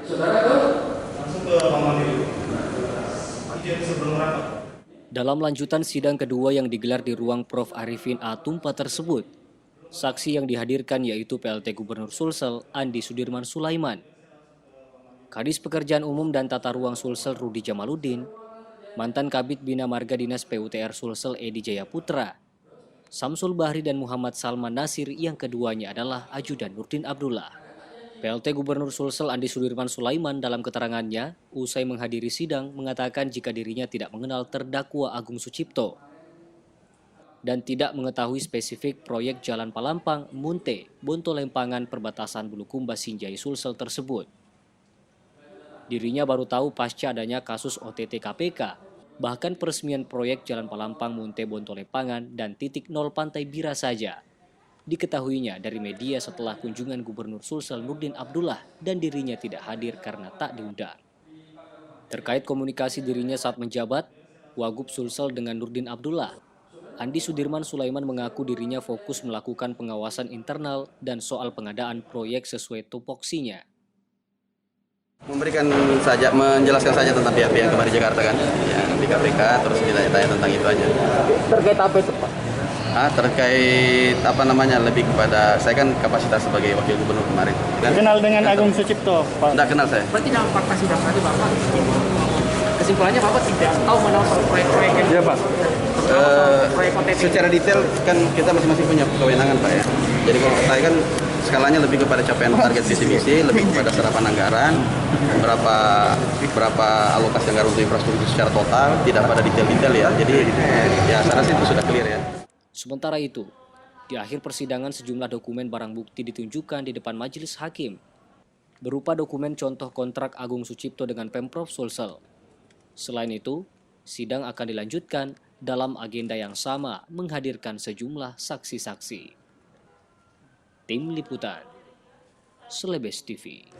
Langsung ke Bank Mandiri. Izin sebelum rapat. Dalam lanjutan sidang kedua yang digelar di ruang Prof. Arifin A. Tumpa tersebut, saksi yang dihadirkan yaitu PLT Gubernur Sulsel Andi Sudirman Sulaiman, Kadis Pekerjaan Umum dan Tata Ruang Sulsel Rudi Jamaluddin, mantan Kabid Bina Marga Dinas PUTR Sulsel Edi Jayaputra, Samsul Bahri dan Muhammad Salman Nasir yang keduanya adalah ajudan Nurdin Abdullah. PLT Gubernur Sulsel Andi Sudirman Sulaiman dalam keterangannya usai menghadiri sidang mengatakan jika dirinya tidak mengenal terdakwa Agung Sucipto dan tidak mengetahui spesifik proyek Jalan Palampang, Munte, Bontolempangan perbatasan Bulukumba Sinjai Sulsel tersebut. Dirinya baru tahu pasca adanya kasus OTT KPK, bahkan peresmian proyek Jalan Palampang, Munte, Bontolempangan dan titik nol Pantai Bira saja diketahuinya dari media setelah kunjungan Gubernur Sulsel Nurdin Abdullah dan dirinya tidak hadir karena tak diundang. Terkait komunikasi dirinya saat menjabat, Wagub Sulsel dengan Nurdin Abdullah, Andi Sudirman Sulaiman mengaku dirinya fokus melakukan pengawasan internal dan soal pengadaan proyek sesuai tupoksinya. Menjelaskan saja tentang pihak-pihak yang kemarin di Jakarta kan, ya, di KPK, terus ditanya-tanya tentang itu aja. Terkait apa itu, Pak? Terkait lebih kepada saya kan kapasitas sebagai wakil gubernur kemarin. Kenal dengan Agung Sucipto, Pak? Tidak kenal saya. Berarti dalam fakta sidang tadi Bapak, kesimpulannya Bapak tidak tahu mana proyek-proyek yang Pak. Secara detail kan kita masing-masing punya kewenangan Pak ya. Jadi kalau saya kan skalanya lebih kepada capaian target visi misi, lebih kepada serapan anggaran, berapa alokasi anggaran untuk infrastruktur secara total, tidak pada detail-detail ya. Jadi ya saya rasa itu sudah clear ya. Sementara itu, di akhir persidangan sejumlah dokumen barang bukti ditunjukkan di depan majelis hakim, berupa dokumen contoh kontrak Agung Sucipto dengan Pemprov Sulsel. Selain itu, sidang akan dilanjutkan dalam agenda yang sama menghadirkan sejumlah saksi-saksi. Tim Liputan, Selebes TV.